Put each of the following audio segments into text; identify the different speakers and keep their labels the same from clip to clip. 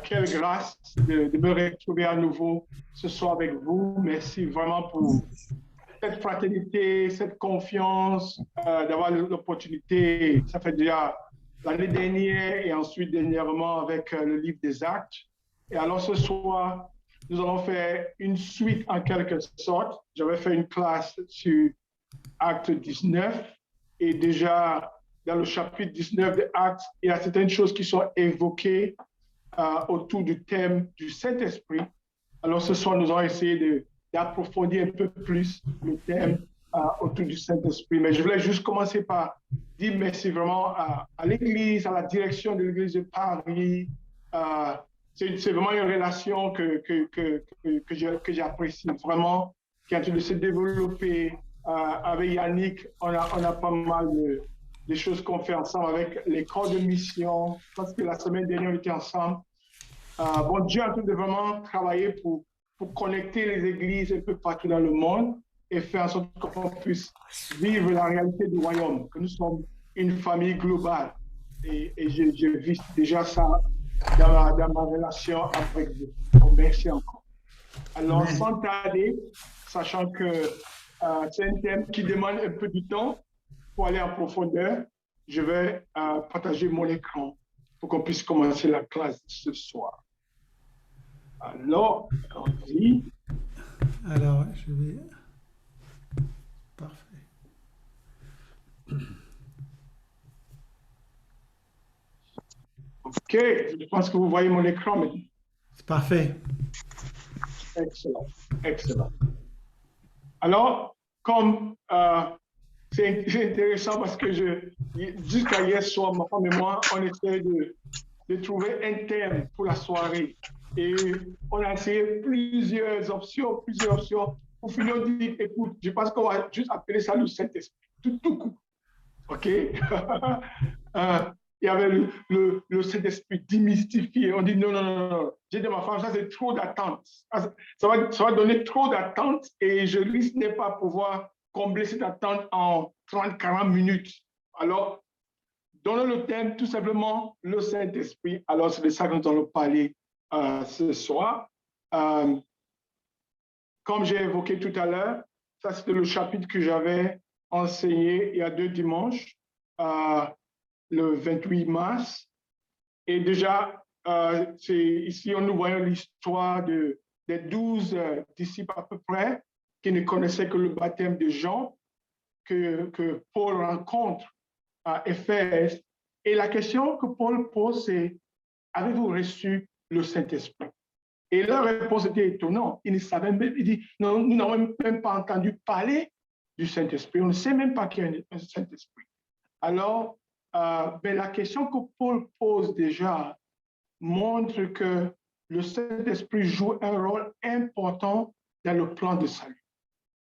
Speaker 1: Quelle grâce de me retrouver à nouveau ce soir avec vous. Merci vraiment pour cette fraternité, cette confiance, d'avoir l'opportunité. Ça fait déjà l'année dernière et ensuite dernièrement avec le livre des Actes. Et alors ce soir, nous allons faire une suite en quelque sorte. J'avais fait une classe sur Acte 19 et déjà dans le chapitre 19 des Actes, il y a certaines choses qui sont évoquées autour du thème du Saint-Esprit. Alors ce soir, nous allons essayer d'approfondir un peu plus le thème autour du Saint-Esprit. Mais je voulais juste commencer par dire merci vraiment à l'Église, à la direction de l'Église de Paris. C'est vraiment une relation que j'apprécie vraiment, qui est en train de se développer. Avec Yannick, on a pas mal de choses qu'on fait ensemble avec les corps de mission. Parce que la semaine dernière, on était ensemble. Bon, Dieu est en train de vraiment travailler pour connecter les églises un peu partout dans le monde et faire en sorte qu'on puisse vivre la réalité du royaume, que nous sommes une famille globale. Et je vis déjà ça dans ma relation avec vous. Donc, merci encore. Alors, sans tarder, sachant que c'est un thème qui demande un peu du temps pour aller en profondeur, je vais partager mon écran pour qu'on puisse commencer la classe ce soir. Alors, allons-y.
Speaker 2: Alors, je vais... Parfait.
Speaker 1: OK, je pense que vous voyez mon écran maintenant.
Speaker 2: C'est parfait.
Speaker 1: Excellent, excellent. Alors, comme c'est intéressant parce que jusqu'à hier soir, ma femme et moi, on essayait de trouver un thème pour la soirée. Et on a essayé plusieurs options. Pour finir, on dit, écoute, je pense qu'on va juste appeler ça le Saint-Esprit, tout coup. OK? Il y avait le Saint-Esprit démystifié. On dit non. J'ai dit à ma femme, ça c'est trop d'attente. Ça va donner trop d'attente et je risque de ne pas pouvoir combler cette attente en 30-40 minutes. Alors, donnons le thème tout simplement le Saint-Esprit. Alors, c'est de ça que nous allons parler ce soir. Comme j'ai évoqué tout à l'heure, ça c'était le chapitre que j'avais enseigné il y a 2 dimanches, le 28 mars. Et déjà, ici, nous voyons l'histoire des 12 disciples à peu près qui ne connaissaient que le baptême de Jean, que Paul rencontre à Éphèse. Et la question que Paul pose, c'est: avez-vous reçu le Saint-Esprit? Et leur réponse était étonnante. Ils ne savaient même, ils disent, non, nous n'avons même pas entendu parler du Saint-Esprit. On ne sait même pas qu'il y a un Saint-Esprit. Alors, la question que Paul pose déjà montre que le Saint-Esprit joue un rôle important dans le plan de salut.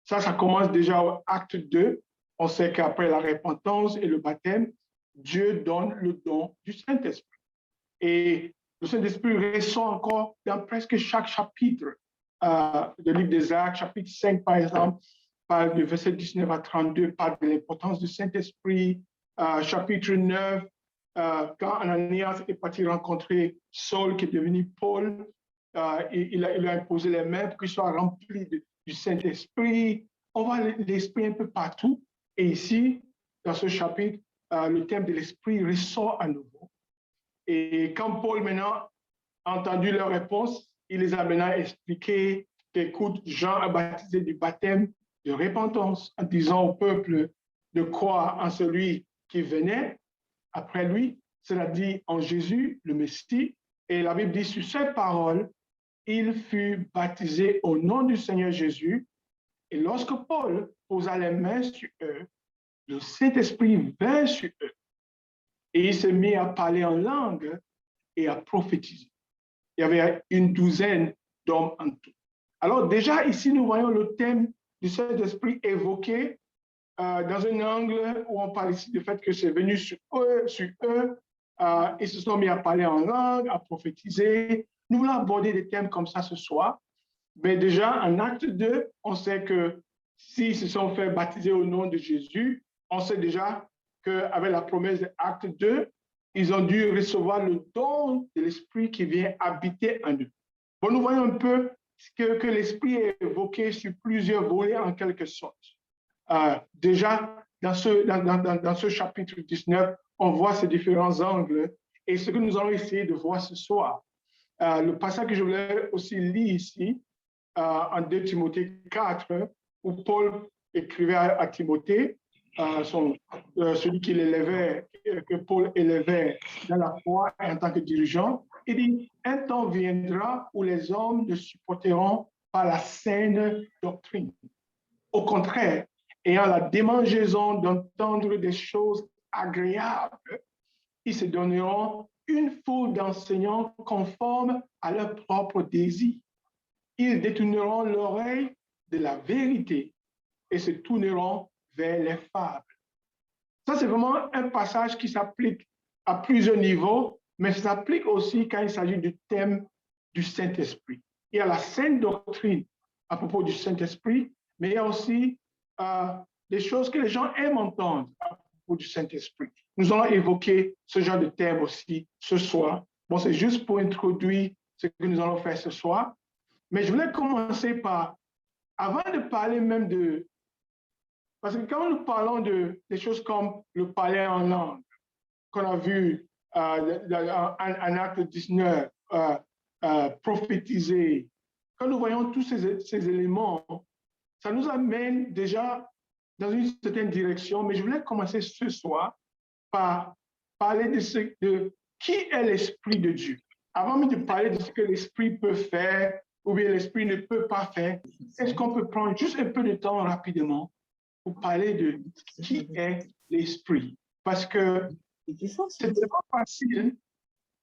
Speaker 1: Ça commence déjà au acte 2. On sait qu'après la repentance et le baptême, Dieu donne le don du Saint-Esprit. Et le Saint-Esprit ressort encore dans presque chaque chapitre du livre des Actes. Chapitre 5, par exemple, parle du verset 19 à 32, parle de l'importance du Saint-Esprit. Chapitre 9, quand Ananias est parti rencontrer Saul, qui est devenu Paul, il a imposé les mains pour qu'il soit rempli du Saint-Esprit. On voit l'Esprit un peu partout. Et ici, dans ce chapitre, le thème de l'Esprit ressort à nouveau. Et quand Paul maintenant a entendu leur réponse, il les a maintenant expliqué qu'écoute, Jean a baptisé du baptême de repentance en disant au peuple de croire en celui qui venait après lui, cela dit en Jésus, le Messie. Et la Bible dit sur ces paroles, il fut baptisé au nom du Seigneur Jésus. Et lorsque Paul posa les mains sur eux, le Saint-Esprit vint sur eux. Et il s'est mis à parler en langue et à prophétiser. Il y avait une douzaine d'hommes en tout. Alors déjà, ici, nous voyons le thème du Saint-Esprit évoqué dans un angle où on parle ici du fait que c'est venu sur eux, ils se sont mis à parler en langue, à prophétiser. Nous voulons aborder des thèmes comme ça ce soir. Mais déjà, en acte 2, on sait que s'ils se sont fait baptiser au nom de Jésus, on sait déjà qu'avec la promesse de acte 2, ils ont dû recevoir le don de l'Esprit qui vient habiter en eux. Bon, nous voyons un peu que l'Esprit est évoqué sur plusieurs volets en quelque sorte. Déjà, dans ce chapitre 19, on voit ces différents angles et ce que nous allons essayer de voir ce soir. Le passage que je voulais aussi lire ici, en 2 Timothée 4, où Paul écrivait à Timothée, celui qu'il élevait, que Paul élevait dans la foi en tant que dirigeant. Il dit, un temps viendra où les hommes ne supporteront pas la saine doctrine. Au contraire, ayant la démangeaison d'entendre des choses agréables, ils se donneront une foule d'enseignants conformes à leurs propres désirs. Ils détourneront l'oreille de la vérité et se tourneront vers les fables. Ça, c'est vraiment un passage qui s'applique à plusieurs niveaux, mais ça s'applique aussi quand il s'agit du thème du Saint-Esprit. Il y a la sainte doctrine à propos du Saint-Esprit, mais il y a aussi des choses que les gens aiment entendre à propos du Saint-Esprit. Nous allons évoquer ce genre de thème aussi ce soir. Bon, c'est juste pour introduire ce que nous allons faire ce soir. Mais je voulais commencer par, avant de parler même de... Parce que quand nous parlons des choses comme le parler en langue, qu'on a vu en acte 19, prophétiser, quand nous voyons tous ces éléments, ça nous amène déjà dans une certaine direction. Mais je voulais commencer ce soir par parler de qui est l'Esprit de Dieu. Avant même de parler de ce que l'Esprit peut faire ou bien l'Esprit ne peut pas faire, est-ce qu'on peut prendre juste un peu de temps rapidement pour parler de qui est l'Esprit? Parce que c'est vraiment facile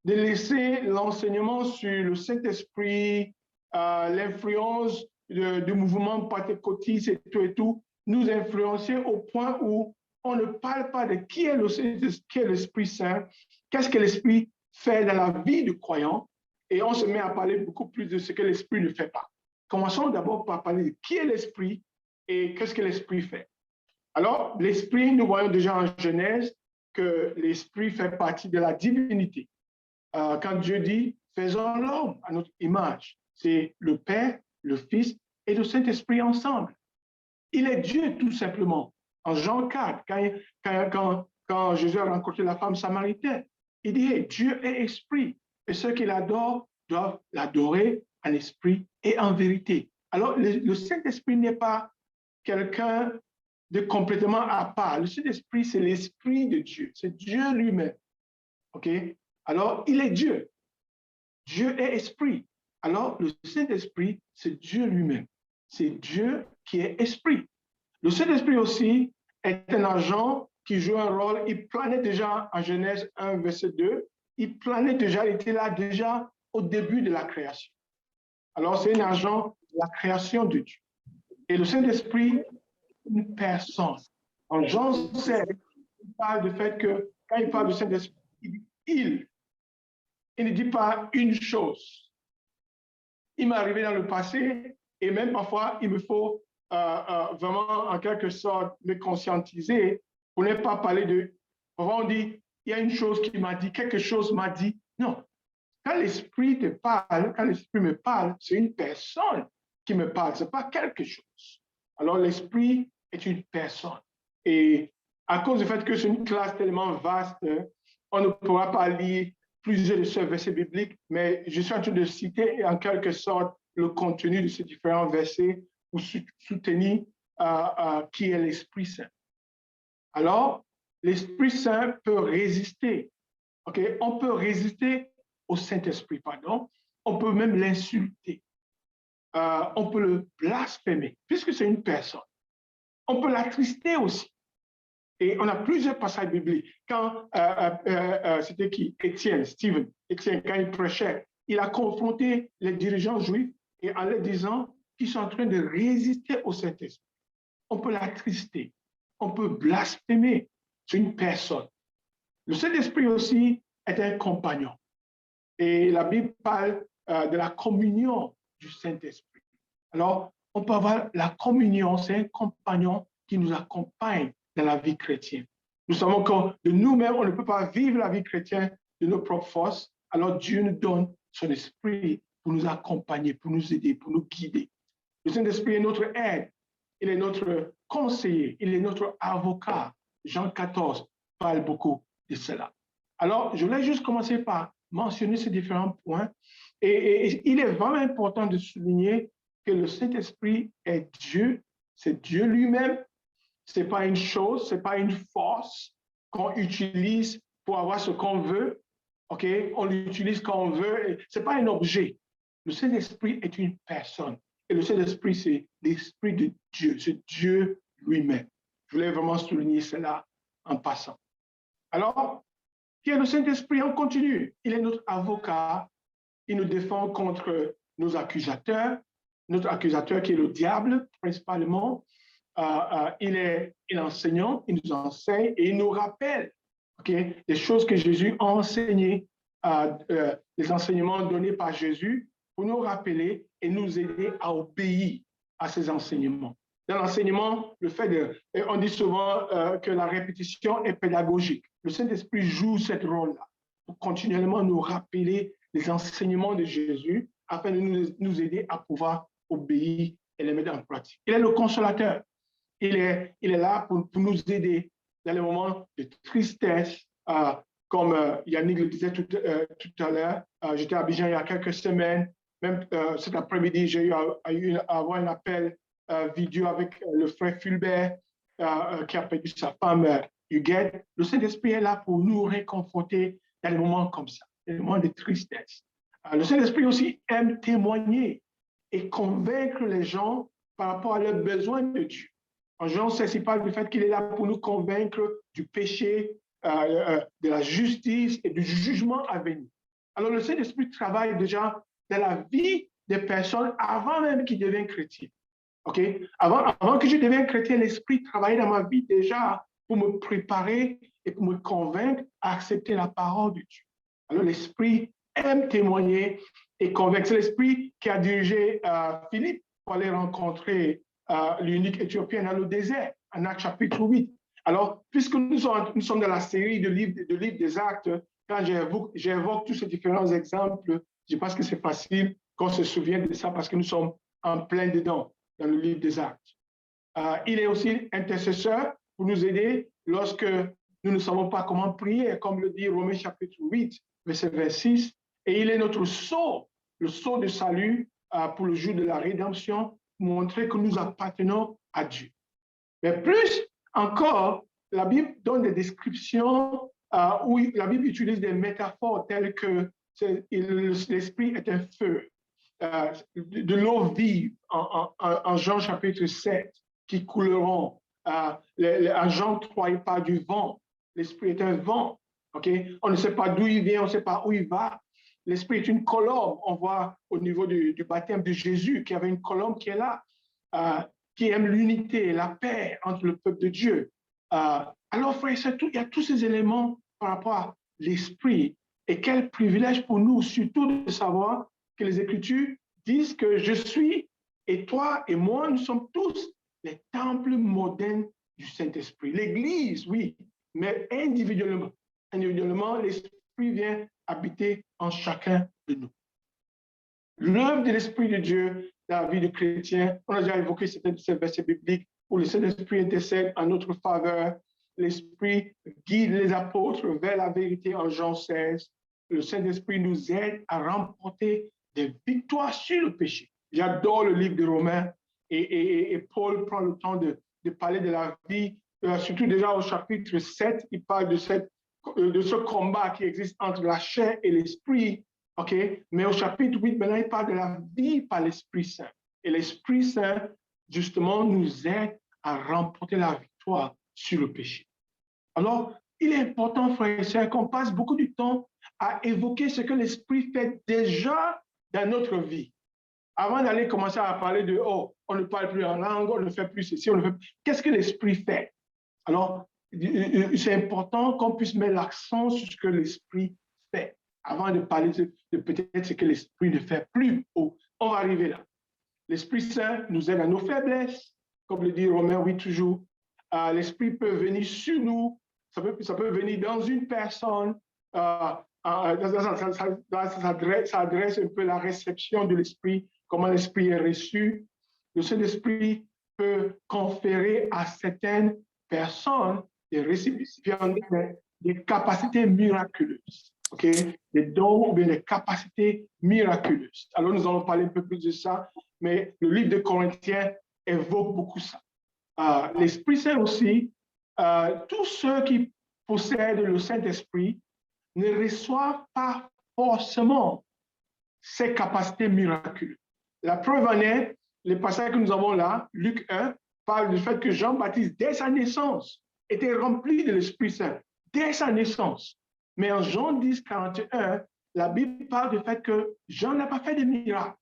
Speaker 1: de laisser l'enseignement sur le Saint-Esprit, l'influence du mouvement pentecôtiste et tout, nous influencer au point où on ne parle pas de qui est l'Esprit Saint, qu'est-ce que l'Esprit fait dans la vie du croyant, et on se met à parler beaucoup plus de ce que l'Esprit ne fait pas. Commençons d'abord par parler de qui est l'Esprit et qu'est-ce que l'Esprit fait. Alors, l'Esprit, nous voyons déjà en Genèse que l'Esprit fait partie de la divinité. Quand Dieu dit, faisons l'homme à notre image, c'est le Père, le Fils et le Saint-Esprit ensemble. Il est Dieu tout simplement. En Jean 4, quand Jésus a rencontré la femme samaritaine, il dit, hey, Dieu est esprit et ceux qui l'adorent doivent l'adorer en esprit et en vérité. Alors, le Saint-Esprit n'est pas quelqu'un de complètement à part. Le Saint-Esprit, c'est l'Esprit de Dieu. C'est Dieu lui-même. OK? Alors, il est Dieu. Dieu est esprit. Alors, le Saint-Esprit, c'est Dieu lui-même. C'est Dieu qui est esprit. Le Saint-Esprit aussi est un agent qui joue un rôle. Il planait déjà en Genèse 1, verset 2. Il planait déjà, il était là déjà au début de la création. Alors, c'est un agent de la création de Dieu. Et le Saint-Esprit, une personne. En Jean 7, il parle du fait que quand il parle du Saint-Esprit, il ne dit pas une chose. Il m'est arrivé dans le passé et même parfois, il me faut vraiment, en quelque sorte, me conscientiser pour ne pas parler de... Parfois, on dit, il y a une chose qui m'a dit, quelque chose m'a dit. Non. Quand l'Esprit te parle, quand l'Esprit me parle, c'est une personne qui me parle, ce n'est pas quelque chose. Alors, l'Esprit est une personne. Et à cause du fait que c'est une classe tellement vaste, on ne pourra pas lire plusieurs de ces versets bibliques, mais je suis en train de citer en quelque sorte le contenu de ces différents versets pour soutenir qui est l'Esprit Saint. Alors, l'Esprit Saint peut résister. Okay? On peut résister au Saint-Esprit, pardon. On peut même l'insulter. On peut le blasphémer, puisque c'est une personne. On peut l'attrister aussi. Et on a plusieurs passages bibliques. Quand c'était qui? Stephen, quand il prêchait, il a confronté les dirigeants juifs et en leur disant qu'ils sont en train de résister au Saint-Esprit. On peut l'attrister, on peut blasphémer. C'est une personne. Le Saint-Esprit aussi est un compagnon. Et la Bible parle de la communion du Saint-Esprit. Alors, on peut avoir la communion, c'est un compagnon qui nous accompagne dans la vie chrétienne. Nous savons que de nous-mêmes, on ne peut pas vivre la vie chrétienne de nos propres forces. Alors Dieu nous donne son esprit pour nous accompagner, pour nous aider, pour nous guider. Le Saint-Esprit est notre aide, il est notre conseiller, il est notre avocat. Jean 14 parle beaucoup de cela. Alors, je voulais juste commencer par mentionner ces différents points. Et il est vraiment important de souligner que le Saint-Esprit est Dieu, c'est Dieu lui-même. Ce n'est pas une chose, ce n'est pas une force qu'on utilise pour avoir ce qu'on veut. OK? On l'utilise quand on veut. Ce n'est pas un objet. Le Saint-Esprit est une personne. Et le Saint-Esprit, c'est l'Esprit de Dieu. C'est Dieu lui-même. Je voulais vraiment souligner cela en passant. Alors, qui est le Saint-Esprit? On continue. Il est notre avocat. Il nous défend contre nos accusateurs. Notre accusateur qui est le diable, principalement. Il est enseignant, il nous enseigne et il nous rappelle les choses que Jésus a enseignées, les enseignements donnés par Jésus, pour nous rappeler et nous aider à obéir à ces enseignements. Dans l'enseignement, on dit souvent que la répétition est pédagogique. Le Saint-Esprit joue ce rôle-là pour continuellement nous rappeler les enseignements de Jésus afin de nous aider à pouvoir obéir et les mettre en pratique. Il est le consolateur. Il est là pour nous aider dans les moments de tristesse, comme Yannick le disait tout à l'heure. J'étais à Abidjan il y a quelques semaines. Même cet après-midi, j'ai eu à avoir un appel vidéo avec le frère Fulbert qui a perdu sa femme Huguette. Le Saint-Esprit est là pour nous réconforter dans les moments comme ça, les moments de tristesse. Le Saint-Esprit aussi aime témoigner et convaincre les gens par rapport à leurs besoins de Dieu. En Jean 16, il parle du fait qu'il est là pour nous convaincre du péché, de la justice et du jugement à venir. Alors le Saint-Esprit travaille déjà dans la vie des personnes avant même qu'ils deviennent chrétiens. Okay? Avant que je devienne chrétien, l'Esprit travaillait dans ma vie déjà pour me préparer et pour me convaincre à accepter la parole de Dieu. Alors l'Esprit aime témoigner et convaincre. C'est l'Esprit qui a dirigé Philippe pour aller rencontrer l'unique Éthiopienne dans le désert, en Actes chapitre 8. Alors, puisque nous sommes dans la série de livres des Actes, quand j'évoque tous ces différents exemples, je pense que c'est facile qu'on se souvienne de ça parce que nous sommes en plein dedans dans le livre des Actes. Il est aussi intercesseur pour nous aider lorsque nous ne savons pas comment prier, comme le dit Romains chapitre 8, verset 26. Et il est notre sceau, le sceau de salut pour le jour de la rédemption, pour montrer que nous appartenons à Dieu. Mais plus encore, la Bible donne des descriptions où la Bible utilise des métaphores telles que l'esprit est un feu, de l'eau vive en Jean chapitre 7 qui couleront. En Jean 3, il parle du vent. L'esprit est un vent. Okay? On ne sait pas d'où il vient, on ne sait pas où il va. L'esprit est une colombe. On voit au niveau du baptême de Jésus qu'il y avait une colombe qui est là, qui aime l'unité, la paix entre le peuple de Dieu. Alors, frère, il y a tous ces éléments par rapport à l'esprit. Et quel privilège pour nous, surtout, de savoir que les Écritures disent que je suis, et toi et moi, nous sommes tous les temples modernes du Saint-Esprit. L'Église, oui, mais individuellement. Individuellement, l'Esprit vient habiter en chacun de nous. L'œuvre de l'Esprit de Dieu dans la vie du chrétien, on a déjà évoqué ces versets bibliques où le Saint-Esprit intercède en notre faveur. L'Esprit guide les apôtres vers la vérité en Jean 16. Le Saint-Esprit nous aide à remporter des victoires sur le péché. J'adore le livre de Romains et Paul prend le temps de parler de la vie, surtout déjà au chapitre 7, il parle de ce combat qui existe entre la chair et l'esprit. Okay? Mais au chapitre 8, maintenant, il parle de la vie par l'Esprit Saint. Et l'Esprit Saint, justement, nous aide à remporter la victoire sur le péché. Alors, il est important, frères et sœurs, qu'on passe beaucoup de temps à évoquer ce que l'Esprit fait déjà dans notre vie. Avant d'aller commencer à parler de « oh, on ne parle plus en langue, on ne fait plus ceci, on ne fait plus... » Qu'est-ce que l'Esprit fait? Alors, c'est important qu'on puisse mettre l'accent sur ce que l'Esprit fait avant de parler de peut-être ce que l'Esprit ne fait plus. Oh, on va arriver là. L'Esprit Saint nous aide à nos faiblesses, comme le dit Romains 8 toujours. L'Esprit peut venir sur nous ça peut venir dans une personne, ça adresse un peu la réception de l'Esprit, comment l'Esprit est reçu. Le Saint-Esprit peut conférer à certaines personnes, des récipiendaires, des capacités miraculeuses, ok? Des dons ou bien des capacités miraculeuses. Alors, nous allons parler un peu plus de ça, mais le livre de Corinthiens évoque beaucoup ça. L'Esprit Saint aussi, tous ceux qui possèdent le Saint-Esprit ne reçoivent pas forcément ces capacités miraculeuses. La preuve en est, le passage que nous avons là, Luc 1, parle du fait que Jean-Baptiste, dès sa naissance, était rempli de l'Esprit Saint, dès sa naissance. Mais en Jean 10, 41, la Bible parle du fait que Jean n'a pas fait de miracle.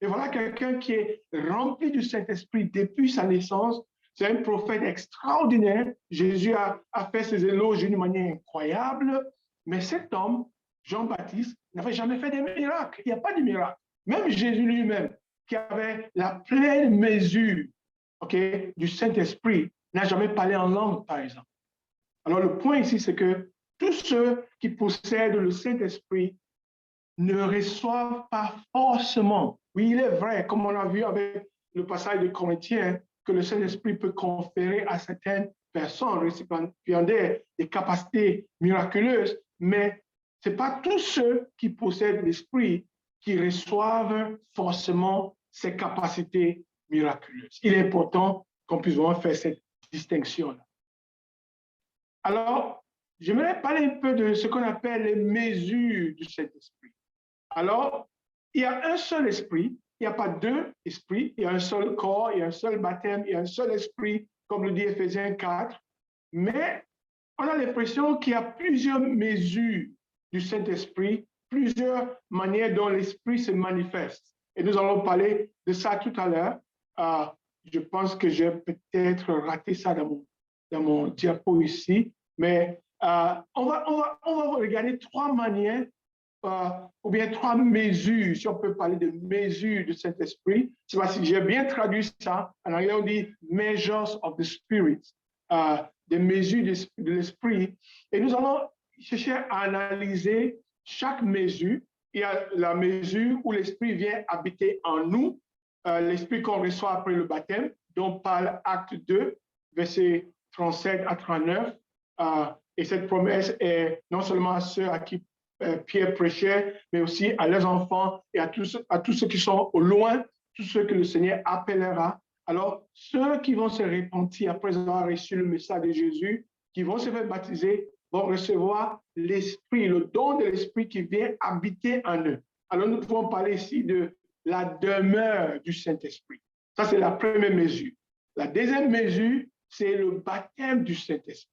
Speaker 1: Et voilà quelqu'un qui est rempli du Saint-Esprit depuis sa naissance. C'est un prophète extraordinaire. Jésus a fait ses éloges d'une manière incroyable. Mais cet homme, Jean-Baptiste, n'avait jamais fait de miracle. Il n'y a pas de miracle. Même Jésus lui-même, qui avait la pleine mesure, okay, du Saint-Esprit, n'a jamais parlé en langue, par exemple. Alors le point ici, c'est que tous ceux qui possèdent le Saint-Esprit ne reçoivent pas forcément. Oui, il est vrai, comme on a vu avec le passage de Corinthiens, que le Saint-Esprit peut conférer à certaines personnes récipiendaires des capacités miraculeuses, mais ce n'est pas tous ceux qui possèdent l'Esprit qui reçoivent forcément ces capacités miraculeuses. Il est important qu'on puisse vraiment faire cette distinction-là. Alors, j'aimerais parler un peu de ce qu'on appelle les mesures du Saint-Esprit. Alors, il y a un seul esprit, il n'y a pas deux esprits, il y a un seul corps, il y a un seul baptême, il y a un seul esprit, comme le dit Éphésiens 4, mais on a l'impression qu'il y a plusieurs mesures du Saint-Esprit, plusieurs manières dont l'esprit se manifeste. Et nous allons parler de ça tout à l'heure. Je pense que j'ai peut-être raté ça dans mon diapo ici, mais on va regarder trois manières ou bien trois mesures, si on peut parler de mesures du Saint-Esprit. Je ne sais pas si j'ai bien traduit ça. En anglais, on dit measures of the Spirit, des mesures de l'Esprit. Et nous allons chercher à analyser chaque mesure. Il y a la mesure où l'Esprit vient habiter en nous, l'Esprit qu'on reçoit après le baptême, dont parle Acte 2, versets 37 à 39. Et cette promesse est non seulement à ceux à qui Pierre prêchait, mais aussi à leurs enfants et à tous ceux qui sont au loin, tous ceux que le Seigneur appellera. Alors, ceux qui vont se repentir après avoir reçu le message de Jésus, qui vont se faire baptiser, vont recevoir l'Esprit, le don de l'Esprit qui vient habiter en eux. Alors, nous pouvons parler ici de la demeure du Saint-Esprit. Ça, c'est la première mesure. La deuxième mesure, c'est le baptême du Saint-Esprit.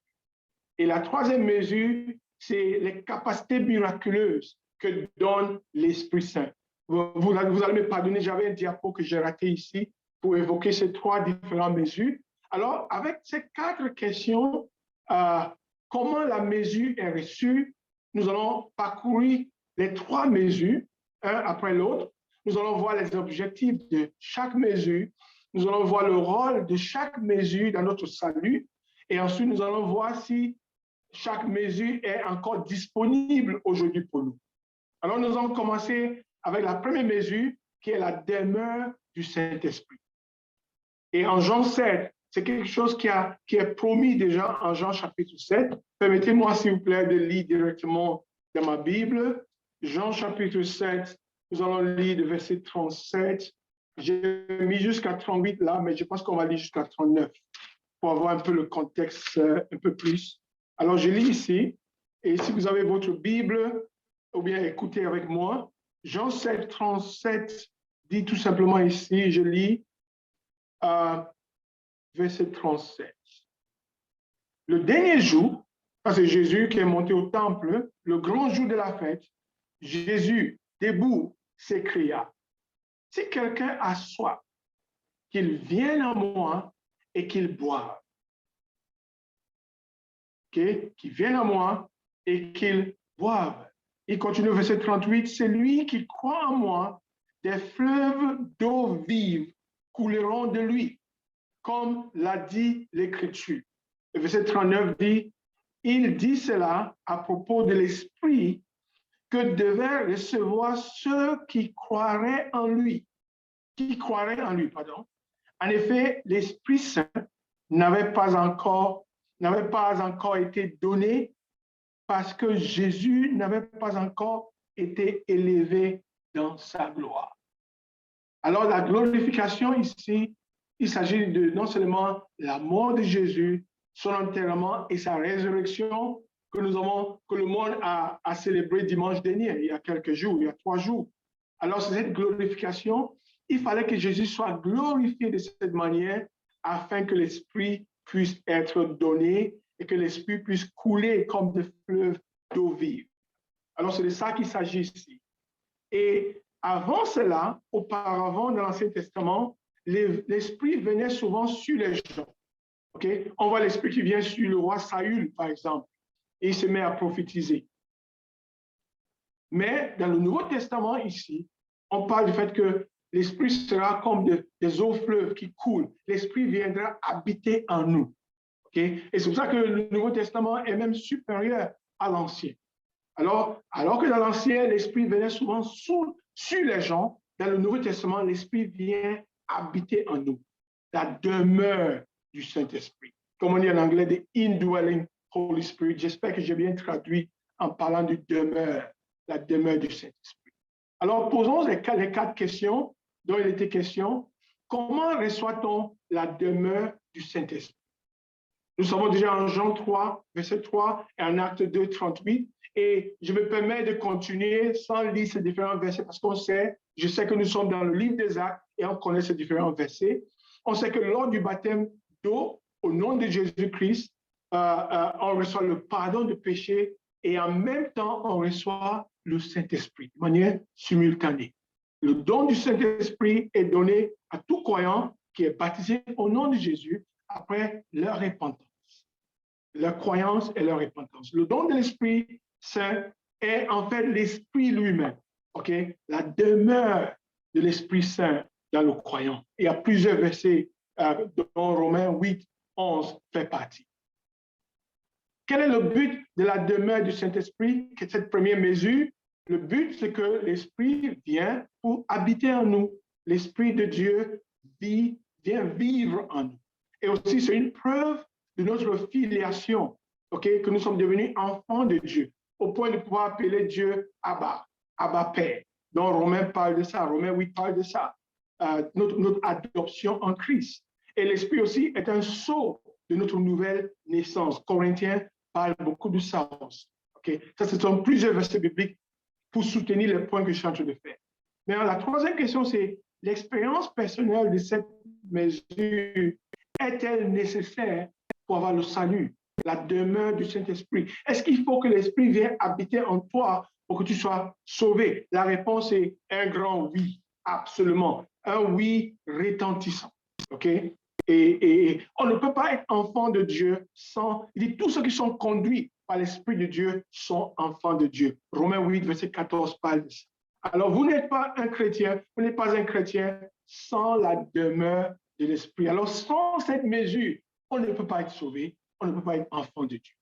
Speaker 1: Et la troisième mesure, c'est les capacités miraculeuses que donne l'Esprit Saint. Vous allez me pardonner, j'avais un diapo que j'ai raté ici pour évoquer ces trois différentes mesures. Alors, avec ces quatre questions, comment la mesure est reçue, nous allons parcourir les trois mesures, un après l'autre. Nous allons voir les objectifs de chaque mesure. Nous allons voir le rôle de chaque mesure dans notre salut. Et ensuite, nous allons voir si chaque mesure est encore disponible aujourd'hui pour nous. Alors, nous allons commencer avec la première mesure, qui est la demeure du Saint-Esprit. Et en Jean 7, c'est quelque chose qui est promis déjà en Jean chapitre 7. Permettez-moi, s'il vous plaît, de lire directement dans ma Bible. Jean chapitre 7, nous allons lire le verset 37. J'ai mis jusqu'à 38 là, mais je pense qu'on va lire jusqu'à 39 pour avoir un peu le contexte un peu plus. Alors, je lis ici, et si vous avez votre Bible, ou bien écoutez avec moi, Jean 7, 37 dit tout simplement ici, je lis, verset 37. Le dernier jour, c'est Jésus qui est monté au temple, le grand jour de la fête, Jésus, debout, s'écria, « Si quelqu'un a soif, qu'il vienne à moi et qu'il boive. » Okay? Qu'il vienne à moi et qu'il boive. Il continue au verset 38, « Celui qui croit en moi, des fleuves d'eau vive couleront de lui, comme l'a dit l'Écriture. » Le verset 39 dit, « il dit cela à propos de l'Esprit que devaient recevoir ceux qui croiraient en lui. En effet, l'Esprit Saint n'avait pas encore été donné parce que Jésus n'avait pas encore été élevé dans sa gloire. Alors, la glorification ici, il s'agit de non seulement la mort de Jésus, son enterrement et sa résurrection que le monde a célébré dimanche dernier, il y a quelques jours, il y a 3 jours. Alors, cette glorification, il fallait que Jésus soit glorifié de cette manière afin que l'Esprit puisse être donné et que l'Esprit puisse couler comme des fleuves d'eau vive. Alors, c'est de ça qu'il s'agit ici. Et avant cela, auparavant, dans l'Ancien Testament, l'Esprit venait souvent sur les gens. Okay? On voit l'Esprit qui vient sur le roi Saül, par exemple, et il se met à prophétiser. Mais dans le Nouveau Testament, ici, on parle du fait que l'Esprit sera comme des eaux fleuves qui coulent. L'Esprit viendra habiter en nous. Okay? Et c'est pour ça que le Nouveau Testament est même supérieur à l'Ancien. Alors que dans l'Ancien, l'Esprit venait souvent sur les gens, dans le Nouveau Testament, l'Esprit vient habiter en nous. La demeure du Saint-Esprit. Comme on dit en anglais, the indwelling Holy Spirit. J'espère que j'ai bien traduit en parlant de demeure, la demeure du Saint-Esprit. Alors, posons les 4 questions dont il était question. Comment reçoit-on la demeure du Saint-Esprit? Nous sommes déjà en Jean 3, verset 3 et en Acte 2, 38. Et je me permets de continuer sans lire ces différents versets parce je sais que nous sommes dans le livre des Actes et on connaît ces différents versets. On sait que lors du baptême d'eau, au nom de Jésus-Christ, on reçoit le pardon de péché et en même temps, on reçoit le Saint-Esprit de manière simultanée. Le don du Saint-Esprit est donné à tout croyant qui est baptisé au nom de Jésus après leur repentance, leur croyance et leur repentance. Le don de l'Esprit Saint est en fait l'Esprit lui-même, okay? La demeure de l'Esprit Saint dans le croyant. Il y a plusieurs versets dont Romains 8, 11 fait partie. Quel est le but de la demeure du Saint-Esprit? Cette première mesure, le but, c'est que l'Esprit vient pour habiter en nous. L'Esprit de Dieu vient vivre en nous. Et aussi, c'est une preuve de notre filiation, okay? Que nous sommes devenus enfants de Dieu, au point de pouvoir appeler Dieu Abba, Abba Père. Donc, Romains parle de ça, Romains 8 parle de ça, notre adoption en Christ. Et l'Esprit aussi est un sceau de notre nouvelle naissance. Corinthiens parle beaucoup de ça aussi. Okay? Ça, ce sont plusieurs versets bibliques pour soutenir les points que je suis en train de faire. Mais la troisième question, c'est l'expérience personnelle de cette mesure est-elle nécessaire pour avoir le salut, la demeure du Saint-Esprit? Est-ce qu'il faut que l'Esprit vienne habiter en toi pour que tu sois sauvé? La réponse est un grand oui, absolument. Un oui retentissant. OK? Et on ne peut pas être enfant de Dieu sans... Il dit, tous ceux qui sont conduits par l'Esprit de Dieu sont enfants de Dieu. Romains 8, verset 14 parle de ça. Alors, vous n'êtes pas un chrétien sans la demeure de l'Esprit. Alors, sans cette mesure, on ne peut pas être sauvé, on ne peut pas être enfant de Dieu.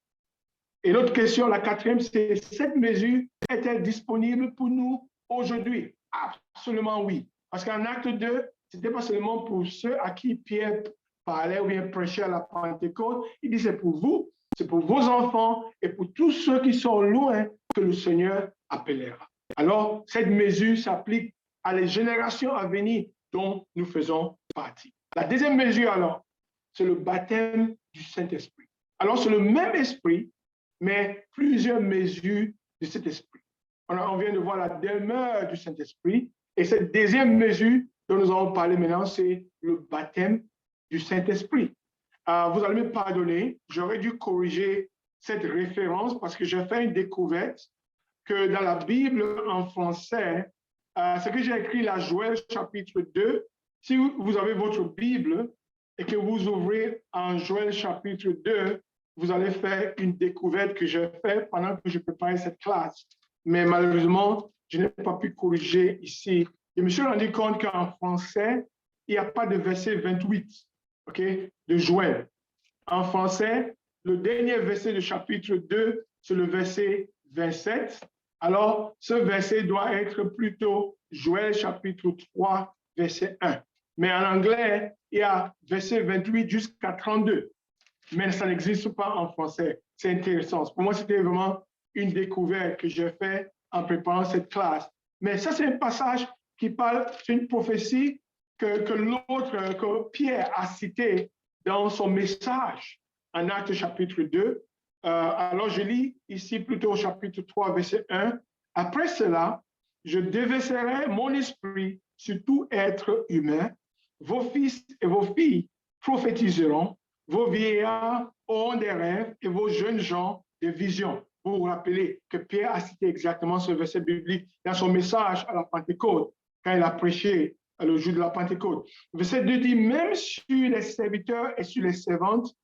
Speaker 1: Et l'autre question, la quatrième, c'est cette mesure est-elle disponible pour nous aujourd'hui? Absolument oui. Parce qu'en acte 2, ce n'était pas seulement pour ceux à qui Pierre parlait ou bien prêchait à la Pentecôte. Il dit c'est pour vous, c'est pour vos enfants et pour tous ceux qui sont loin que le Seigneur appellera. Alors, cette mesure s'applique à les générations à venir dont nous faisons partie. La deuxième mesure, alors, c'est le baptême du Saint-Esprit. Alors, c'est le même esprit, mais plusieurs mesures de cet esprit. On vient de voir la demeure du Saint-Esprit. Et cette deuxième mesure dont nous allons parler maintenant, c'est le baptême du Saint-Esprit. Vous allez me pardonner, j'aurais dû corriger cette référence parce que j'ai fait une découverte que dans la Bible en français, ce que j'ai écrit là, Joël chapitre 2, si vous avez votre Bible et que vous ouvrez en Joël chapitre 2, vous allez faire une découverte que j'ai faite pendant que je préparais cette classe. Mais malheureusement, je n'ai pas pu corriger ici. Je me suis rendu compte qu'en français, il n'y a pas de verset 28, okay, de Joël. En français, le dernier verset du chapitre 2, c'est le verset 27. Alors, ce verset doit être plutôt Joël chapitre 3, verset 1. Mais en anglais, il y a verset 28 jusqu'à 32. Mais ça n'existe pas en français. C'est intéressant. Pour moi, c'était vraiment une découverte que j'ai faite en préparant cette classe. Mais ça, c'est un passage qui parle, c'est une prophétie que Pierre a citée dans son message en Actes chapitre 2. Alors, je lis ici plutôt au chapitre 3, verset 1. Après cela, je déverserai mon esprit sur tout être humain. Vos fils et vos filles prophétiseront, vos vieillards auront des rêves et vos jeunes gens des visions. Vous vous rappelez que Pierre a cité exactement ce verset biblique dans son message à la Pentecôte, quand il a prêché le jour de la Pentecôte. Verset 2 dit, même sur les serviteurs et sur les servantes,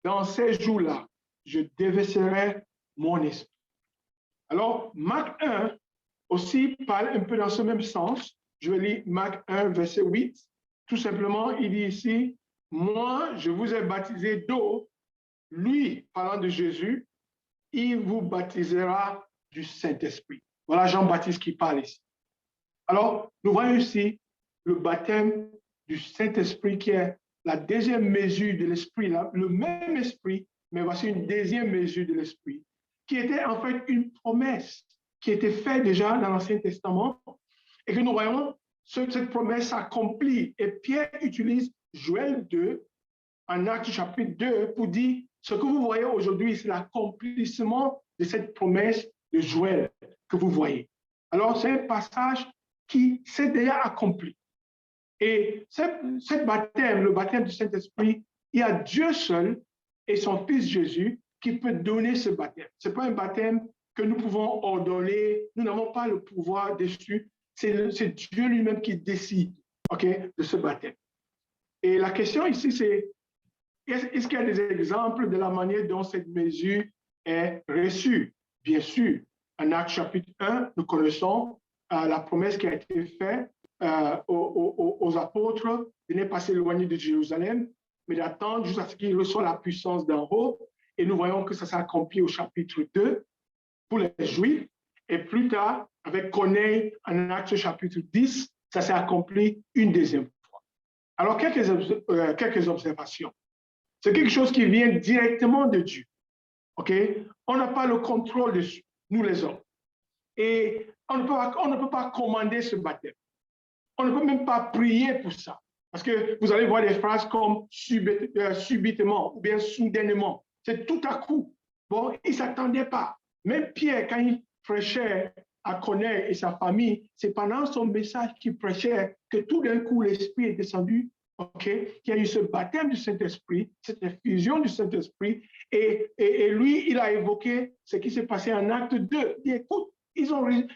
Speaker 1: dans ces jours-là, je déverserai mon esprit. Alors, Marc 1 aussi parle un peu dans ce même sens. Je vais lire Marc 1, verset 8. Tout simplement, il dit ici, moi, je vous ai baptisé d'eau. Lui, parlant de Jésus, il vous baptisera du Saint-Esprit. Voilà Jean-Baptiste qui parle ici. Alors, nous voyons ici le baptême du Saint-Esprit qui est la deuxième mesure de l'Esprit, le même Esprit, mais voici une deuxième mesure de l'Esprit, qui était en fait une promesse qui était faite déjà dans l'Ancien Testament et que nous voyons cette promesse s'accomplit. Et Pierre utilise Joël 2 en Actes chapitre 2 pour dire ce que vous voyez aujourd'hui, c'est l'accomplissement de cette promesse de Joël que vous voyez. Alors, c'est un passage qui s'est déjà accompli. Et ce baptême, le baptême du Saint-Esprit, il y a Dieu seul et son Fils Jésus qui peut donner ce baptême. Ce n'est pas un baptême que nous pouvons ordonner, nous n'avons pas le pouvoir dessus, c'est Dieu lui-même qui décide de ce baptême. Et la question ici, c'est est-ce qu'il y a des exemples de la manière dont cette mesure est reçue? Bien sûr, en Actes chapitre 1, nous connaissons la promesse qui a été faite aux apôtres de ne pas s'éloigner de Jérusalem, mais d'attendre jusqu'à ce qu'ils reçoivent la puissance d'en haut. Et nous voyons que ça s'est accompli au chapitre 2 pour les Juifs. Et plus tard, avec Corneille, en Actes chapitre 10, ça s'est accompli une deuxième fois. Alors, quelques observations. C'est quelque chose qui vient directement de Dieu. On n'a pas le contrôle dessus, nous les hommes. Et on ne peut pas commander ce baptême. On ne peut même pas prier pour ça. Parce que vous allez voir des phrases comme subitement ou bien soudainement. C'est tout à coup. Bon, il ne s'attendait pas. Même Pierre, quand il prêchait à Corneille et sa famille, c'est pendant son message qu'il prêchait que tout d'un coup l'Esprit est descendu, qu'il y a eu ce baptême du Saint-Esprit, cette effusion du Saint-Esprit, et lui, il a évoqué ce qui s'est passé en Acte 2. Il dit, écoute,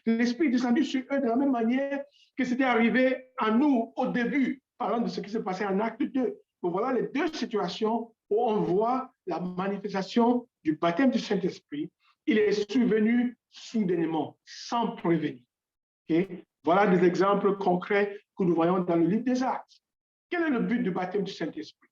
Speaker 1: l'Esprit est descendu sur eux de la même manière que c'était arrivé à nous au début, parlant de ce qui s'est passé en Acte 2. Donc voilà les deux situations où on voit la manifestation du baptême du Saint-Esprit. Il est survenu soudainement, sans prévenir. Voilà des exemples concrets que nous voyons dans le livre des Actes. Quel est le but du baptême du Saint-Esprit?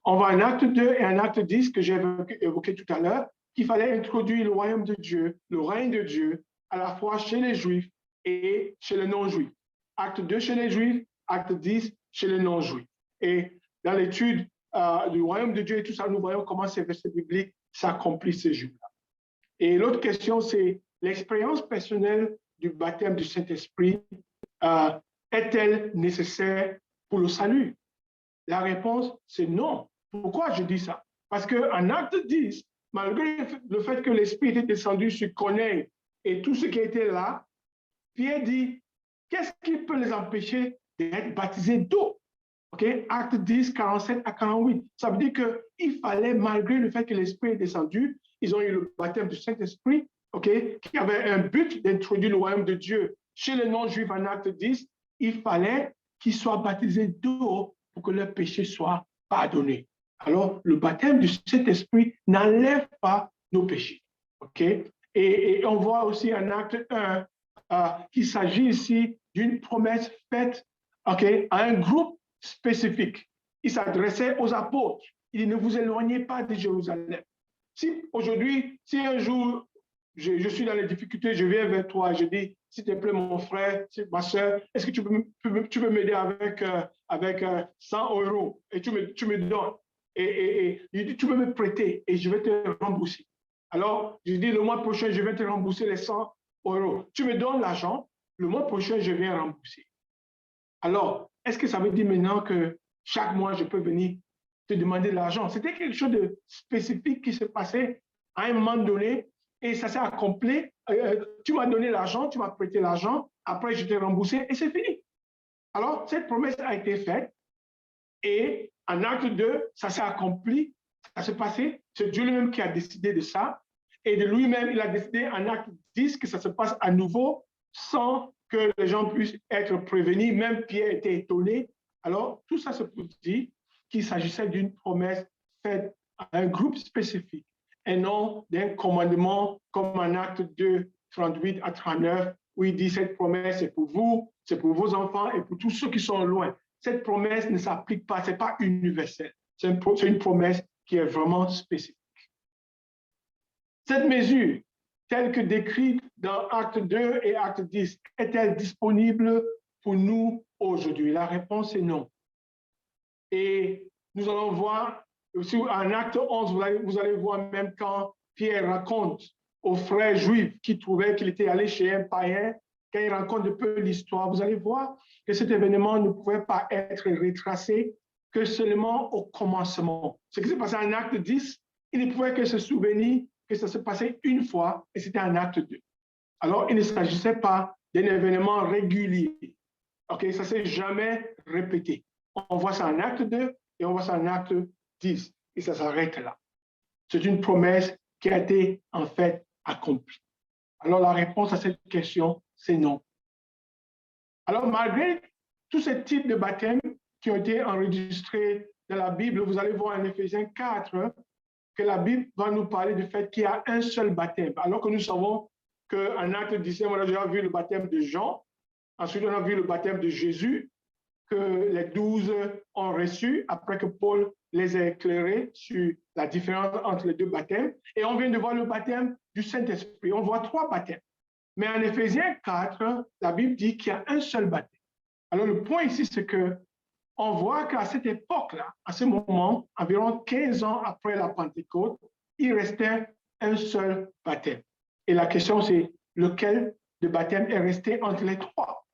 Speaker 1: On va en Acte 2 et en Acte 10, que j'ai évoqué tout à l'heure, qu'il fallait introduire le royaume de Dieu, le règne de Dieu, à la fois chez les Juifs et chez les non-Juifs. Acte 2 chez les Juifs, Acte 10 chez les non-Juifs. Et dans l'étude du royaume de Dieu et tout ça, nous voyons comment ces versets bibliques s'accomplissent ces jours-là. Et l'autre question, c'est l'expérience personnelle du baptême du Saint-Esprit est-elle nécessaire pour le salut? La réponse, c'est non. Pourquoi je dis ça? Parce qu'en Acte 10, malgré le fait que l'Esprit était descendu sur Corneille et tout ce qui était là, Pierre dit, qu'est-ce qui peut les empêcher d'être baptisés d'eau? Acte 10, 47 à 48. Ça veut dire qu'il fallait, malgré le fait que l'Esprit est descendu, ils ont eu le baptême du Saint-Esprit, qui avait un but d'introduire le royaume de Dieu chez les non-juifs en Acte 10, il fallait qu'ils soient baptisés d'eau pour que leurs péchés soient pardonnés. Alors, le baptême du Saint-Esprit n'enlève pas nos péchés. Et on voit aussi en Acte 1 qu'il s'agit ici d'une promesse faite à un groupe spécifique. Il s'adressait aux apôtres. Il dit, ne vous éloignez pas de Jérusalem. Si aujourd'hui, si un jour je suis dans les difficultés, je viens vers toi, je dis, s'il te plaît, mon frère, ma soeur, est-ce que tu peux m'aider avec 100 euros et tu me donnes et il dit, tu peux me prêter et je vais te rembourser. Alors, je dis, le mois prochain, je vais te rembourser les 100 euros. Tu me donnes l'argent, le mois prochain, je viens rembourser. Alors, est-ce que ça veut dire maintenant que chaque mois, je peux venir te demander de l'argent? C'était quelque chose de spécifique qui se passait à un moment donné et ça s'est accompli. Tu m'as donné l'argent, tu m'as prêté l'argent, après je t'ai remboursé et c'est fini. Alors, cette promesse a été faite et en acte 2, ça s'est accompli, ça s'est passé. C'est Dieu lui-même qui a décidé de ça et de lui-même, il a décidé en acte 10 que ça se passe à nouveau sans que les gens puissent être prévenus. Même Pierre était étonné. Alors, tout ça, c'est pour dire qu'il s'agissait d'une promesse faite à un groupe spécifique et non d'un commandement comme en acte 2, 38 à 39, où il dit cette promesse est pour vous, c'est pour vos enfants et pour tous ceux qui sont loin. Cette promesse ne s'applique pas, ce n'est pas universel. C'est une promesse qui est vraiment spécifique. Cette mesure, telle que décrite dans Acte 2 et Acte 10, est-elle disponible pour nous aujourd'hui? La réponse est non. Et nous allons voir, aussi en Acte 11, vous allez voir même quand Pierre raconte aux frères juifs qui trouvaient qu'il était allé chez un païen, quand il raconte un peu l'histoire, vous allez voir que cet événement ne pouvait pas être retracé que seulement au commencement. Ce qui s'est passé en Acte 10, il ne pouvait que se souvenir que ça se passait une fois et c'était en acte 2. Alors, il ne s'agissait pas d'un événement régulier. OK, ça ne s'est jamais répété. On voit ça en acte 2 et on voit ça en acte 10 et ça s'arrête là. C'est une promesse qui a été en fait accomplie. Alors, la réponse à cette question, c'est non. Alors, malgré tous ces types de baptêmes qui ont été enregistrés dans la Bible, vous allez voir en Éphésiens 4, que la Bible va nous parler du fait qu'il y a un seul baptême, alors que nous savons qu'en acte 17, on a déjà vu le baptême de Jean, ensuite on a vu le baptême de Jésus, que les 12 ont reçu, après que Paul les a éclairés sur la différence entre les deux baptêmes, et on vient de voir le baptême du Saint-Esprit. On voit 3 baptêmes. Mais en Éphésiens 4, la Bible dit qu'il y a un seul baptême. Alors le point ici, c'est que on voit qu'à cette époque-là, à ce moment, environ 15 ans après la Pentecôte, il restait un seul baptême. Et la question, c'est lequel de baptême est resté entre les 3?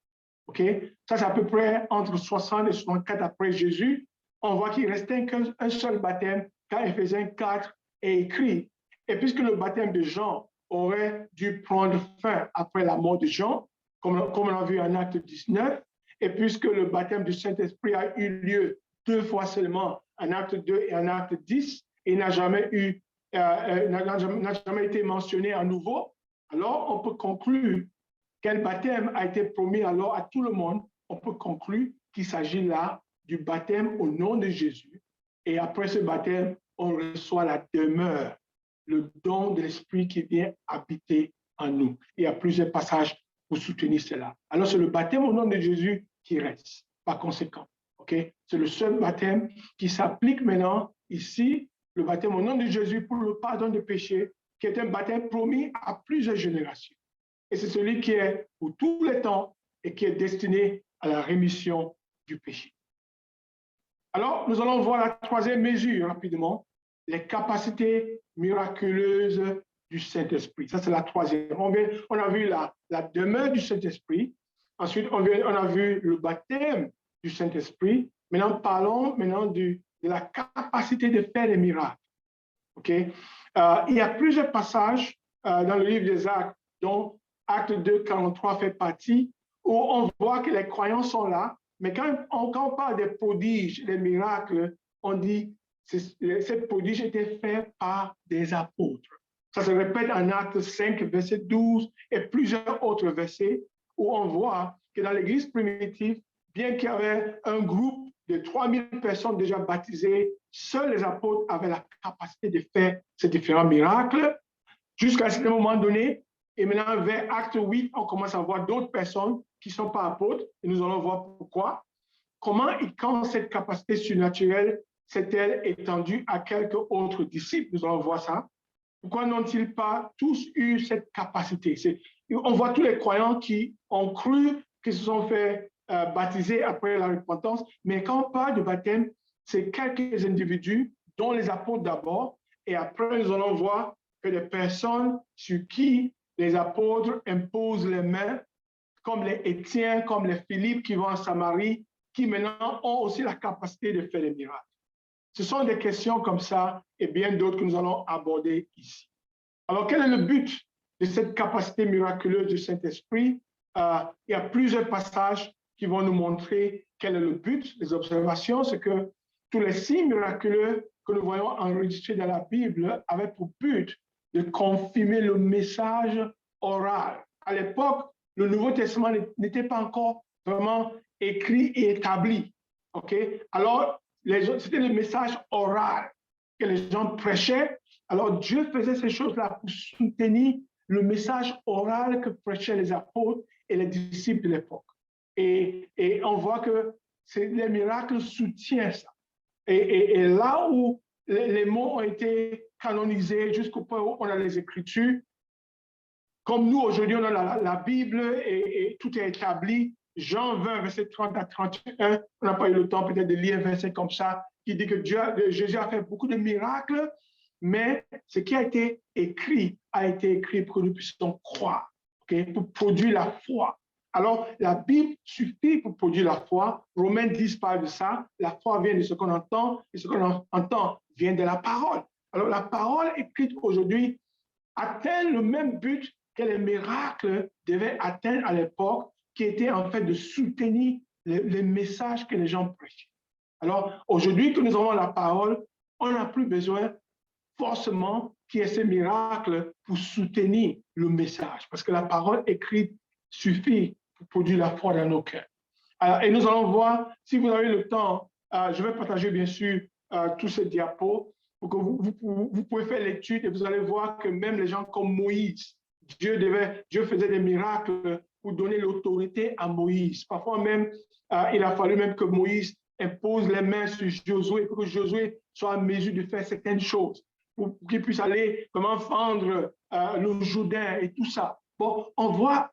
Speaker 1: OK? Ça, c'est à peu près entre 60 et 64 après Jésus. On voit qu'il restait qu'un seul baptême quand Éphésiens 4 est écrit. Et puisque le baptême de Jean aurait dû prendre fin après la mort de Jean, comme on l'a vu en acte 19, et puisque le baptême du Saint-Esprit a eu lieu 2 fois seulement, en acte 2 et en acte 10, et n'a jamais été mentionné à nouveau, alors on peut conclure quel baptême a été promis alors à tout le monde. On peut conclure qu'il s'agit là du baptême au nom de Jésus. Et après ce baptême, on reçoit la demeure, le don de l'Esprit qui vient habiter en nous. Il y a plusieurs passages pour soutenir cela. Alors c'est le baptême au nom de Jésus qui reste, par conséquent. Okay? C'est le seul baptême qui s'applique maintenant ici, le baptême au nom de Jésus pour le pardon des péchés, qui est un baptême promis à plusieurs générations. Et c'est celui qui est pour tous les temps et qui est destiné à la rémission du péché. Alors, nous allons voir la 3e mesure rapidement, les capacités miraculeuses du Saint-Esprit. Ça, c'est la 3e. On a vu la demeure du Saint-Esprit. Ensuite, on a vu le baptême du Saint-Esprit. Maintenant, parlons de la capacité de faire des miracles. Okay? Il y a plusieurs passages dans le livre des Actes, dont Acte 2, 43 fait partie, où on voit que les croyants sont là, mais quand on parle des prodiges, des miracles, on dit que ces prodiges étaient faits par des apôtres. Ça se répète en Acte 5, verset 12, et plusieurs autres versets, où on voit que dans l'Église primitive, bien qu'il y avait un groupe de 3000 personnes déjà baptisées, seuls les apôtres avaient la capacité de faire ces différents miracles, jusqu'à un moment donné. Et maintenant, vers Acte 8, on commence à voir d'autres personnes qui ne sont pas apôtres, et nous allons voir pourquoi. Quand cette capacité surnaturelle s'est-elle étendue à quelques autres disciples? Nous allons voir ça. Pourquoi n'ont-ils pas tous eu cette capacité? On voit tous les croyants qui ont cru, qui se sont fait baptiser après la repentance, mais quand on parle de baptême, c'est quelques individus, dont les apôtres d'abord, et après nous allons voir que des personnes sur qui les apôtres imposent les mains, comme les Étienne, comme les Philippe qui vont en Samarie, qui maintenant ont aussi la capacité de faire des miracles. Ce sont des questions comme ça et bien d'autres que nous allons aborder ici. Alors, quel est le but de cette capacité miraculeuse du Saint-Esprit? Il y a plusieurs passages qui vont nous montrer quel est le but. Les observations, c'est que tous les signes miraculeux que nous voyons enregistrés dans la Bible avaient pour but de confirmer le message oral. À l'époque, le Nouveau Testament n'était pas encore vraiment écrit et établi. Okay? Alors, c'était le message oral que les gens prêchaient. Alors, Dieu faisait ces choses-là pour soutenir le message oral que prêchaient les apôtres et les disciples de l'époque. Et on voit que les miracles soutiennent ça. Et là où les mots ont été canonisés jusqu'au point où on a les Écritures, comme nous, aujourd'hui, on a la Bible et tout est établi. Jean 20, verset 30 à 31, on n'a pas eu le temps peut-être de lire un verset comme ça, qui dit que Jésus a fait beaucoup de miracles, mais ce qui a été écrit pour que nous puissions croire, okay, pour produire la foi. Alors, la Bible suffit pour produire la foi. Romains 10 parle de ça. La foi vient de ce qu'on entend, et ce qu'on entend vient de la parole. Alors, la parole écrite aujourd'hui atteint le même but que les miracles devaient atteindre à l'époque, qui était en fait de soutenir les messages que les gens prêchaient. Alors, aujourd'hui que nous avons la parole, on n'a plus besoin forcément qu'il y ait ces miracles pour soutenir le message, parce que la parole écrite suffit pour produire la foi dans nos cœurs. Alors, et nous allons voir, si vous avez le temps, je vais partager bien sûr tous ces diapos pour que vous pouvez faire l'étude et vous allez voir que même les gens comme Moïse, Dieu faisait des miracles pour donner l'autorité à Moïse. Parfois même, il a fallu même que Moïse impose les mains sur Josué pour que Josué soit en mesure de faire certaines choses, pour qu'il puisse aller comment fendre le Jourdain et tout ça. Bon, on voit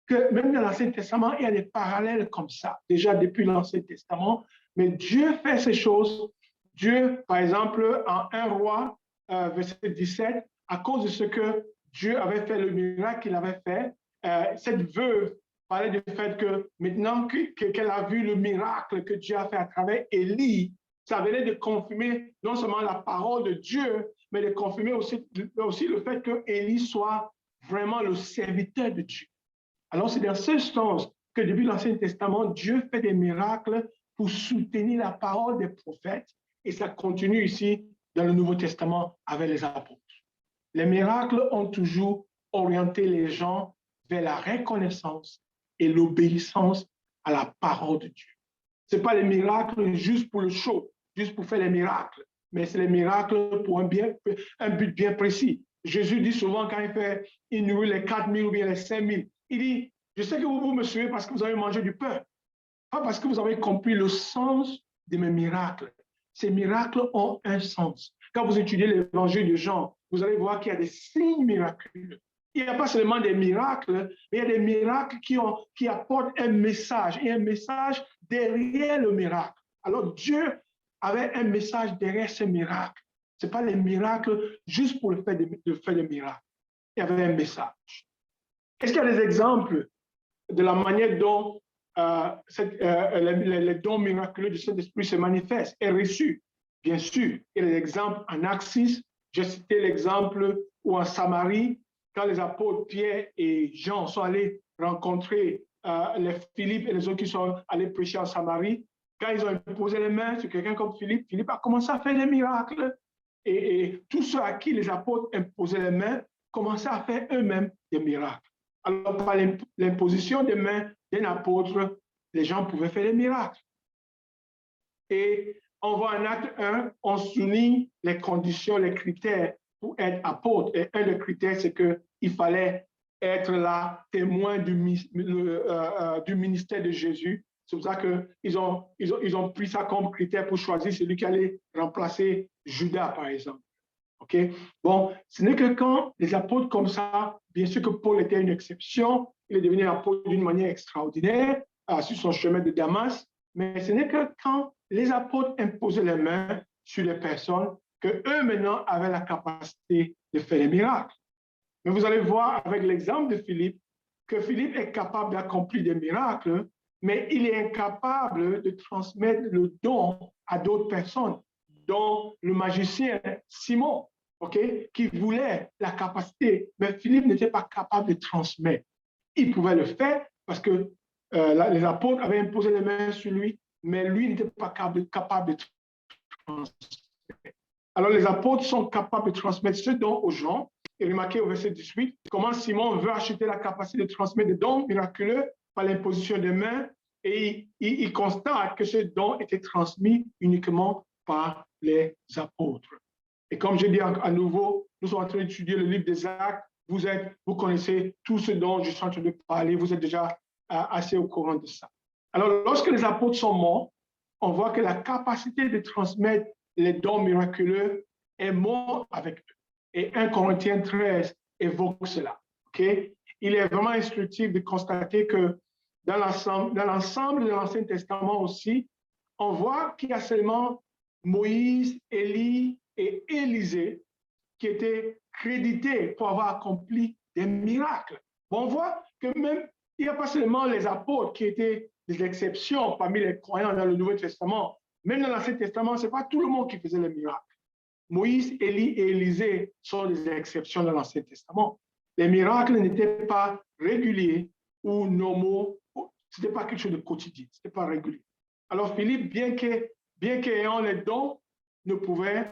Speaker 1: que même dans l'Ancien Testament, il y a des parallèles comme ça, déjà depuis l'Ancien Testament, mais Dieu fait ces choses. Dieu, par exemple, en 1 Roi, verset 17, à cause de ce que Dieu avait fait, le miracle qu'il avait fait, cette veuve parlait du fait que maintenant qu'elle a vu le miracle que Dieu a fait à travers Élie, ça venait de confirmer non seulement la parole de Dieu, mais de confirmer aussi le fait que Élie soit vraiment le serviteur de Dieu. Alors, c'est dans ce sens que depuis l'Ancien Testament, Dieu fait des miracles pour soutenir la parole des prophètes, et ça continue ici dans le Nouveau Testament avec les apôtres. Les miracles ont toujours orienté les gens vers la reconnaissance et l'obéissance à la parole de Dieu. Ce n'est pas les miracles juste pour le show, juste pour faire les miracles, mais c'est les miracles pour un but bien précis. Jésus dit souvent quand il nourrit les 4000 ou bien les 5000, il dit, je sais que vous me suivez parce que vous avez mangé du pain, pas parce que vous avez compris le sens de mes miracles. Ces miracles ont un sens. Quand vous étudiez l'évangile de Jean, vous allez voir qu'il y a des signes miraculeux. Il n'y a pas seulement des miracles, mais il y a des miracles qui apportent un message, et un message derrière le miracle. Alors Dieu avait un message derrière ce miracle. Ce n'est pas les miracles juste pour le fait de faire des miracles. Il y avait un message. Est-ce qu'il y a des exemples de la manière dont les dons miraculeux du Saint-Esprit se manifestent et reçus? Bien sûr, il y a des exemples en Actes 6. J'ai cité l'exemple où en Samarie, quand les apôtres Pierre et Jean sont allés rencontrer les Philippe et les autres qui sont allés prêcher en Samarie, quand ils ont imposé les mains sur quelqu'un comme Philippe, Philippe a commencé à faire des miracles. Et tous ceux à qui les apôtres imposaient les mains commençaient à faire eux-mêmes des miracles. Alors, par l'imposition des mains d'un apôtre, les gens pouvaient faire des miracles. Et on voit en acte 1, on souligne les conditions, les critères pour être apôtre. Et un des critères, c'est qu'il fallait être là, témoin du ministère de Jésus. C'est pour ça qu'ils ont pris ça comme critère pour choisir celui qui allait remplacer Judas, par exemple. OK? Bon, ce n'est que quand les apôtres comme ça, bien sûr que Paul était une exception, il est devenu apôtre d'une manière extraordinaire sur son chemin de Damas, mais ce n'est que quand les apôtres imposaient les mains sur les personnes que eux maintenant avaient la capacité de faire des miracles. Mais vous allez voir avec l'exemple de Philippe que Philippe est capable d'accomplir des miracles, mais il est incapable de transmettre le don à d'autres personnes, dont le magicien Simon, okay, qui voulait la capacité, mais Philippe n'était pas capable de transmettre. Il pouvait le faire parce que les apôtres avaient imposé les mains sur lui, mais lui n'était pas capable de transmettre. Alors les apôtres sont capables de transmettre ce don aux gens. Et remarquez au verset 18 comment Simon veut acheter la capacité de transmettre des dons miraculeux par l'imposition des mains, et il constate que ce don était transmis uniquement par les apôtres. Et comme je dis à nouveau, nous sommes en train d'étudier le livre des Actes. Vous connaissez tout ce dont je suis en train de parler, vous êtes déjà assez au courant de ça. Alors, lorsque les apôtres sont morts, on voit que la capacité de transmettre les dons miraculeux est morte avec eux. Et 1 Corinthiens 13 évoque cela. Okay? Il est vraiment instructif de constater que dans l'ensemble de l'Ancien Testament aussi, on voit qu'il y a seulement Moïse, Élie et Élisée qui étaient crédités pour avoir accompli des miracles. Bon, on voit que même, il n'y a pas seulement les apôtres qui étaient des exceptions parmi les croyants dans le Nouveau Testament. Même dans l'Ancien Testament, ce n'est pas tout le monde qui faisait les miracles. Moïse, Élie et Élisée sont des exceptions dans l'Ancien Testament. Les miracles n'étaient pas réguliers ou normaux, ce n'était pas quelque chose de quotidien, ce n'était pas régulier. Alors Philippe, bien qu'ayant les dons, ne pouvait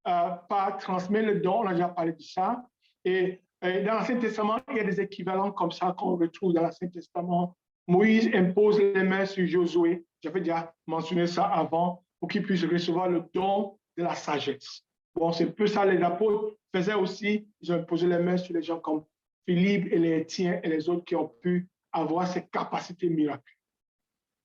Speaker 1: pas transmettre le don, on a déjà parlé de ça. Et dans l'Ancien Testament, il y a des équivalents comme ça qu'on retrouve dans l'Ancien Testament. Moïse impose les mains sur Josué, j'avais déjà mentionné ça avant, pour qu'il puisse recevoir le don de la sagesse. Bon, c'est un peu ça les apôtres faisaient aussi, ils ont imposé les mains sur les gens comme Philippe et les Étienne et les autres qui ont pu avoir ces capacités miracles.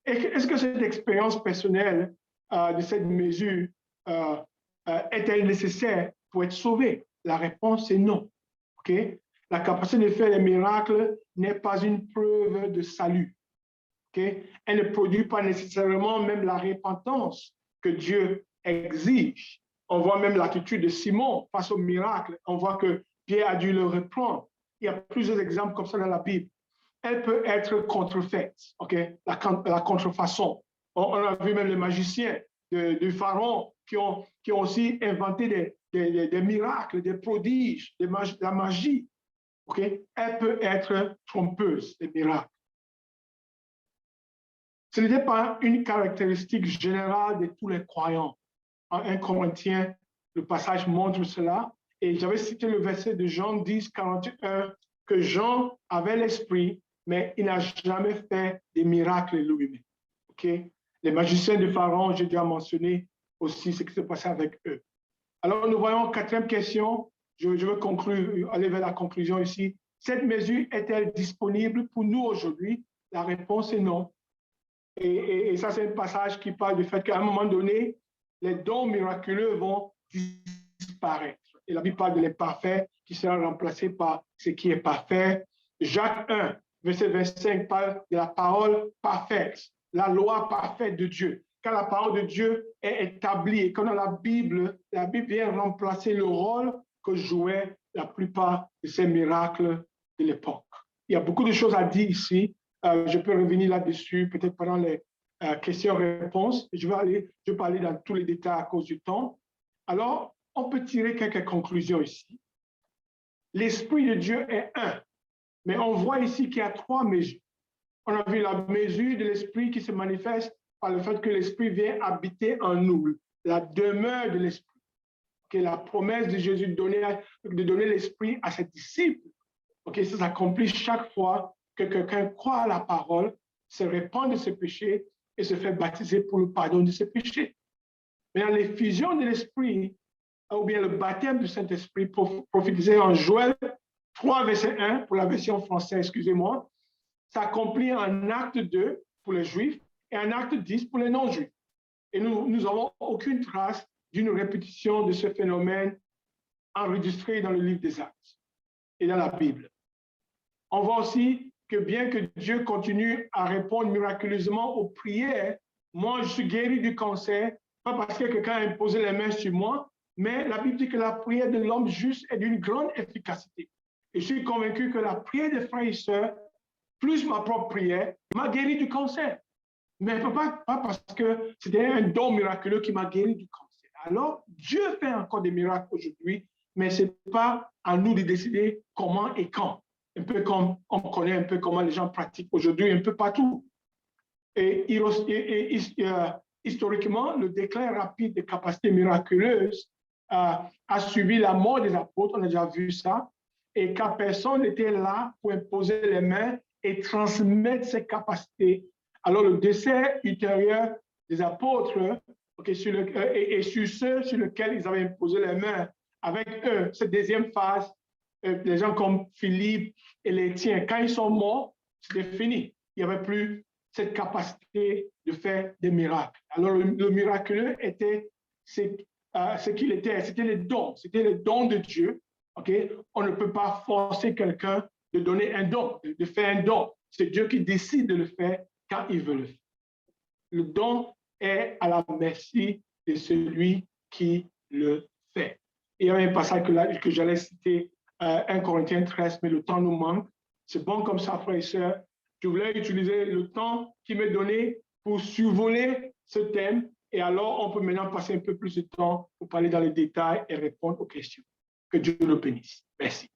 Speaker 1: Est-ce que cette expérience personnelle de cette mesure est-elle nécessaire pour être sauvé? La réponse est non. Okay? La capacité de faire les miracles n'est pas une preuve de salut. Okay? Elle ne produit pas nécessairement même la repentance que Dieu exige. On voit même l'attitude de Simon face au miracle. On voit que Pierre a dû le reprendre. Il y a plusieurs exemples comme ça dans la Bible. Elle peut être contrefaite, okay? La contrefaçon. On a vu même les magiciens du Pharaon qui ont aussi inventé des miracles, des prodiges, la magie. Okay? Elle peut être trompeuse, les miracles. Ce n'était pas une caractéristique générale de tous les croyants. En 1 Corinthiens, le passage montre cela. Et j'avais cité le verset de Jean 10, 41, que Jean avait l'esprit, mais il n'a jamais fait des miracles lui-même. Okay? Les magiciens de Pharaon, j'ai déjà mentionné aussi ce qui s'est passé avec eux. Alors, nous voyons, quatrième question, je veux conclure, aller vers la conclusion ici. Cette mesure est-elle disponible pour nous aujourd'hui? La réponse est non. Et ça, c'est un passage qui parle du fait qu'à un moment donné, les dons miraculeux vont disparaître. Et la Bible parle de l'imparfait qui sera remplacé par ce qui est parfait. Jacques 1, verset 25, parle de la parole parfaite, la loi parfaite de Dieu. Quand la parole de Dieu est établie et quand dans la Bible vient remplacer le rôle que jouaient la plupart de ces miracles de l'époque. Il y a beaucoup de choses à dire ici. Je peux revenir là-dessus, peut-être pendant les questions-réponses. Je vais parler dans tous les détails à cause du temps. Alors, on peut tirer quelques conclusions ici. L'Esprit de Dieu est un, mais on voit ici qu'il y a trois mesures. On a vu la mesure de l'Esprit qui se manifeste par le fait que l'Esprit vient habiter en nous, la demeure de l'Esprit. Okay, la promesse de Jésus de donner l'Esprit à ses disciples. Okay, ça s'accomplit chaque fois que quelqu'un croit à la parole, se répand de ses péchés et se fait baptiser pour le pardon de ses péchés. Mais l'effusion de l'Esprit, ou bien le baptême du Saint-Esprit, prophétisé en Joël 3, verset 1, pour la version française, excusez-moi, s'accomplit en acte 2 pour les Juifs et en acte 10 pour les non-juifs. Et nous n'avons aucune trace d'une répétition de ce phénomène enregistré dans le livre des Actes et dans la Bible. On voit aussi que bien que Dieu continue à répondre miraculeusement aux prières, moi je suis guéri du cancer, pas parce que quelqu'un a imposé les mains sur moi, mais la Bible dit que la prière de l'homme juste est d'une grande efficacité. Et je suis convaincu que la prière des frères et sœurs, plus ma propre prière, m'a guéri du cancer. Mais pas parce que c'était un don miraculeux qui m'a guéri du cancer. Alors, Dieu fait encore des miracles aujourd'hui, mais ce n'est pas à nous de décider comment et quand. Un peu comme on connaît un peu comment les gens pratiquent aujourd'hui, un peu partout. Et historiquement, le déclin rapide des capacités miraculeuses a suivi la mort des apôtres, on a déjà vu ça, et car personne n'était là pour imposer les mains et transmettre ses capacités. Alors le décès ultérieur des apôtres et sur ceux sur lesquels ils avaient imposé les mains, avec eux, cette deuxième phase, les gens comme Philippe et les tiens, quand ils sont morts, c'était fini. Il n'y avait plus cette capacité de faire des miracles. Alors le miraculeux était ce qu'il était, c'était les dons de Dieu. Okay? On ne peut pas forcer quelqu'un de donner un don, de faire un don. C'est Dieu qui décide de le faire quand il veut le faire. Le don est à la merci de celui qui le fait. Il y a un passage que j'allais citer, 1 Corinthiens 13, mais le temps nous manque. C'est bon comme ça, frères et sœurs. Je voulais utiliser le temps qui m'est donné pour survoler ce thème, et alors on peut maintenant passer un peu plus de temps pour parler dans les détails et répondre aux questions. Que Dieu le bénisse. Merci.